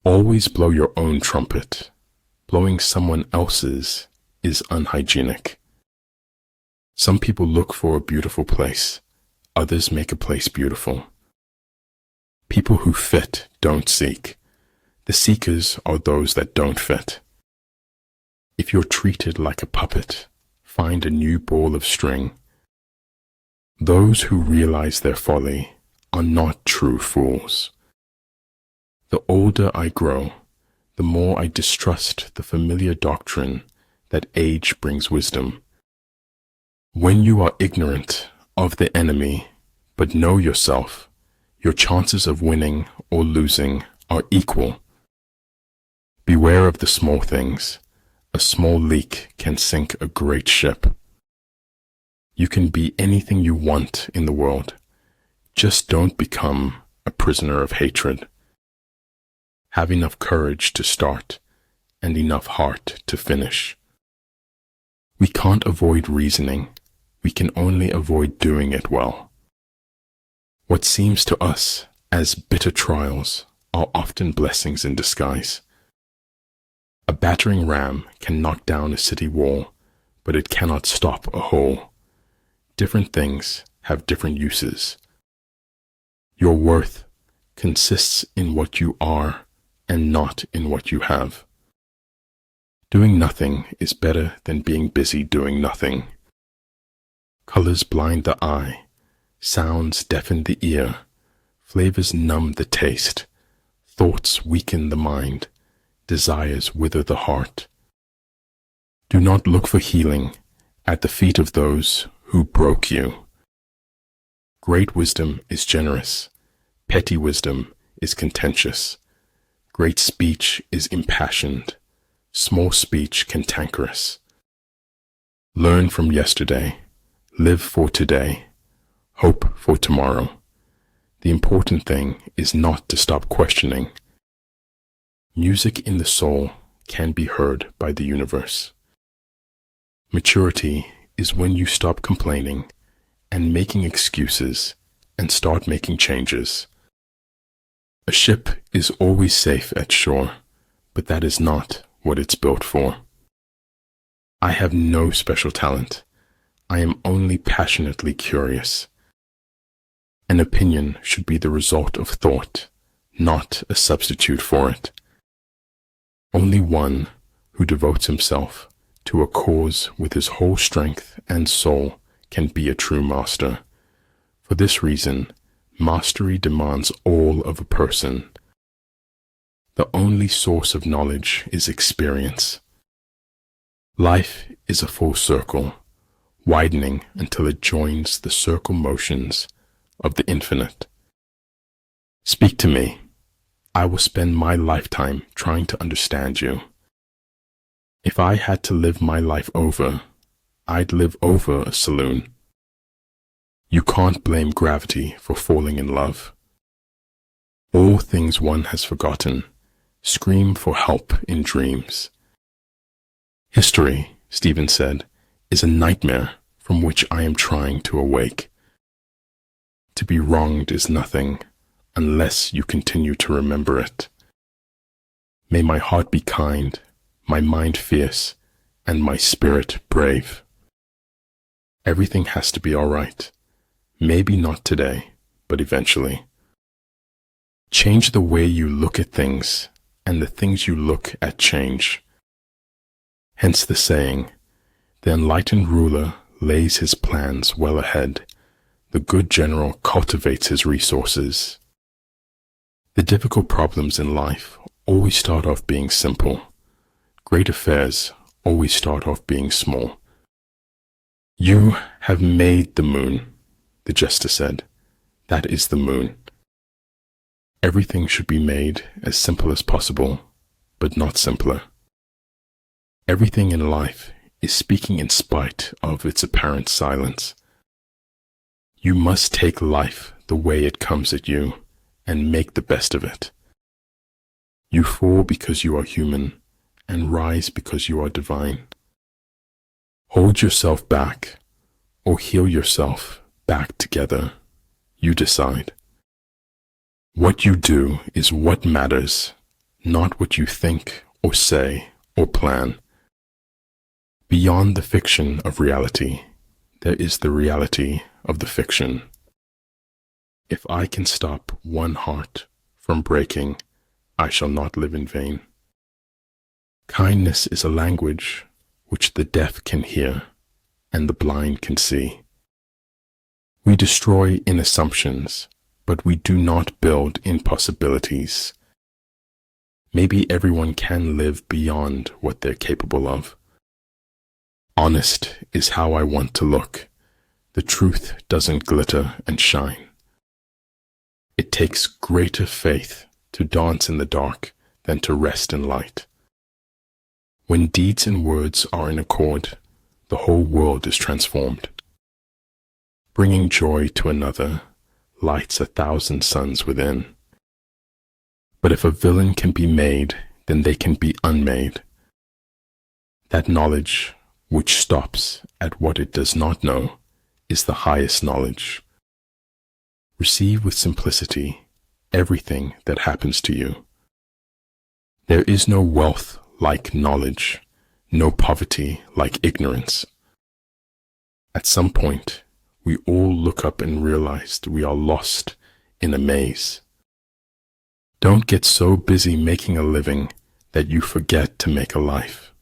Always blow your own trumpet. Blowing someone else's is unhygienic. Some people look for a beautiful place. Others make a place beautiful. People who fit don't seek. The seekers are those that don't fit. If you're treated like a puppet, find a new ball of string. Those who realize their folly are not true fools. The older I grow, the more I distrust the familiar doctrine that age brings wisdom. When you are ignorant of the enemy, but know yourself, your chances of winning or losing are equal. Beware of the small things. A small leak can sink a great ship. You can be anything you want in the world. Just don't become a prisoner of hatred. Have enough courage to start and enough heart to finish. We can't avoid reasoning. We can only avoid doing it well. What seems to us as bitter trials are often blessings in disguise. A battering ram can knock down a city wall, but it cannot stop a hole. Different things have different uses. Your worth consists in what you are and not in what you have. Doing nothing is better than being busy doing nothing. Colors blind the eye, sounds deafen the ear, flavors numb the taste, thoughts weaken the mind, desires wither the heart. Do not look for healing at the feet of those who broke you. Great wisdom is generous. Petty wisdom is contentious. Great speech is impassioned. Small speech cantankerous. Learn from yesterday. Live for today. Hope for tomorrow. The important thing is not to stop questioning. Music in the soul can be heard by the universe. Maturity is when you stop complaining and making excuses and start making changes. A ship is always safe at shore, but that is not what it's built for. I have no special talent. I am only passionately curious. An opinion should be the result of thought, not a substitute for it. Only one who devotes himself to a cause with his whole strength and soul can be a true master. For this reason, mastery demands all of a person. The only source of knowledge is experience. Life is a full circle, widening until it joins the circle motions of the infinite. Speak to me. I will spend my lifetime trying to understand you. If I had to live my life over, I'd live over a saloon. You can't blame gravity for falling in love. All things one has forgotten scream for help in dreams. History, Stephen said, is a nightmare from which I am trying to awake. To be wronged is nothing unless you continue to remember it. May my heart be kind, my mind fierce, and my spirit brave. Everything has to be all right. Maybe not today, but eventually. Change the way you look at things, and the things you look at change. Hence the saying, the enlightened ruler lays his plans well ahead. The good general cultivates his resources. The difficult problems in life always start off being simple. Great affairs always start off being small. You have made the moon, the jester said. That is the moon. Everything should be made as simple as possible, but not simpler. Everything in life is speaking in spite of its apparent silence. You must take life the way it comes at you and make the best of it. You fall because you are human and rise because you are divine. Hold yourself back or heal yourself back together. You decide. What you do is what matters, not what you think or say or plan. Beyond the fiction of reality, there is the reality of the fiction. If I can stop one heart from breaking, I shall not live in vain. Kindness is a language which the deaf can hear and the blind can see. We destroy in assumptions, but we do not build in possibilities. Maybe everyone can live beyond what they're capable of. Honest is how I want to look. The truth doesn't glitter and shine. It takes greater faith to dance in the dark than to rest in light. When deeds and words are in accord, the whole world is transformed. Bringing joy to another lights 1,000 suns within. But if a villain can be made, then they can be unmade. That knowledge, which stops at what it does not know, is the highest knowledge. Receive with simplicity everything that happens to you. There is no wealth like knowledge, no poverty like ignorance. At some point, we all look up and realize we are lost in a maze. Don't get so busy making a living that you forget to make a life.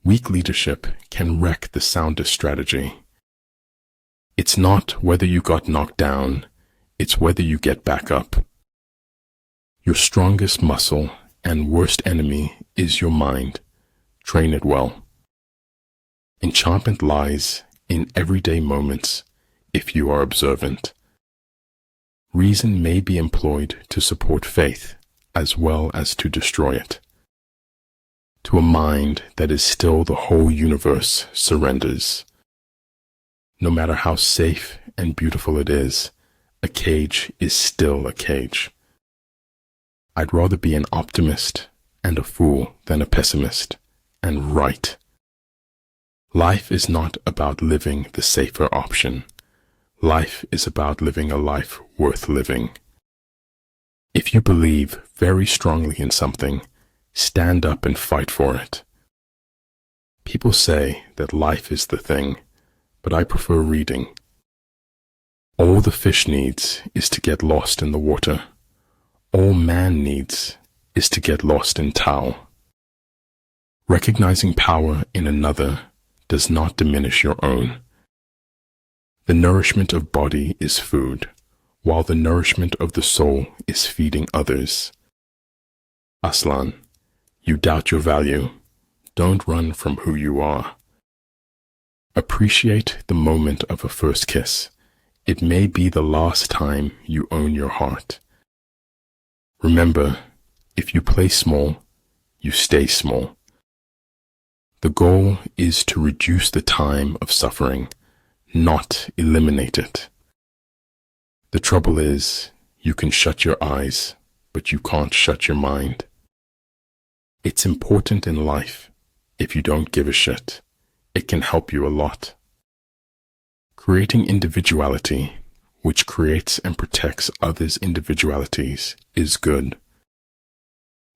Weak leadership can wreck the soundest strategy. It's not whether you got knocked down, it's whether you get back up. Your strongest muscle and worst enemy is your mind. Train it well. Enchantment lies in everyday moments if you are observant. Reason may be employed to support faith as well as to destroy it. To a mind that is still, the whole universe surrenders. No matter how safe and beautiful it is, a cage is still a cage. I'd rather be an optimist and a fool than a pessimist, and right. Life is not about living the safer option. Life is about living a life worth living. If you believe very strongly in something, stand up and fight for it. People say that life is the thing, but I prefer reading. All the fish needs is to get lost in the water. All man needs is to get lost in Tao. Recognizing power in another does not diminish your own. The nourishment of body is food, while the nourishment of the soul is feeding others. Aslan, you doubt your value. Don't run from who you are. Appreciate the moment of a first kiss. It may be the last time you own your heart. Remember, if you play small, you stay small. The goal is to reduce the time of suffering, not eliminate it. The trouble is, you can shut your eyes, but you can't shut your mind. It's important in life. If you don't give a shit, it can help you a lot. Creating individuality, which creates and protects others' individualities, is good.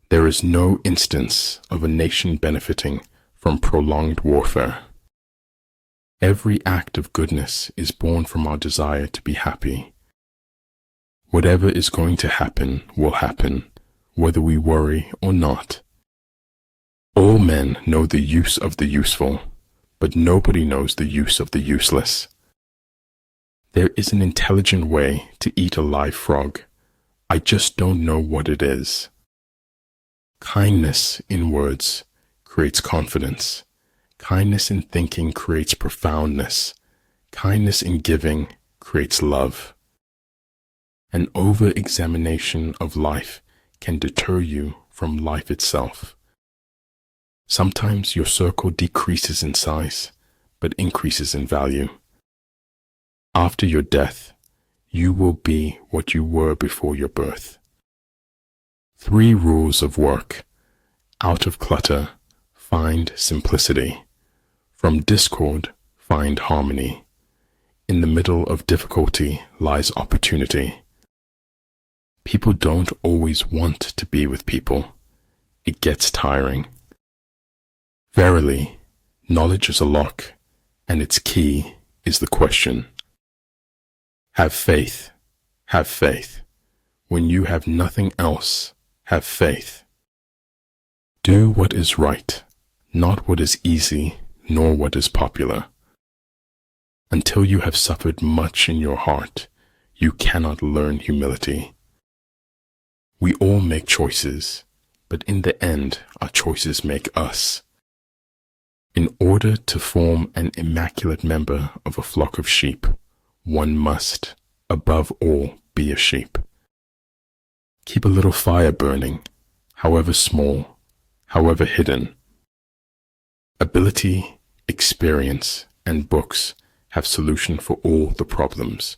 There is no instance of a nation benefiting from prolonged warfare. Every act of goodness is born from our desire to be happy. Whatever is going to happen will happen, whether we worry or not. All men know the use of the useful, but nobody knows the use of the useless. There is an intelligent way to eat a live frog. I just don't know what it is. Kindness in words creates confidence. Kindness in thinking creates profoundness. Kindness in giving creates love. An over-examination of life can deter you from life itself. Sometimes your circle decreases in size, but increases in value. After your death, you will be what you were before your birth. 3 rules of work. Out of clutter, find simplicity. From discord, find harmony. In the middle of difficulty lies opportunity. People don't always want to be with people. It gets tiring. Verily, knowledge is a lock, and its key is the question. Have faith, have faith. When you have nothing else, have faith. Do what is right, not what is easy, nor what is popular. Until you have suffered much in your heart, you cannot learn humility. We all make choices, but in the end, our choices make us. In order to form an immaculate member of a flock of sheep, one must, above all, be a sheep. Keep a little fire burning, however small, however hidden. Ability, experience, and books have solution for all the problems.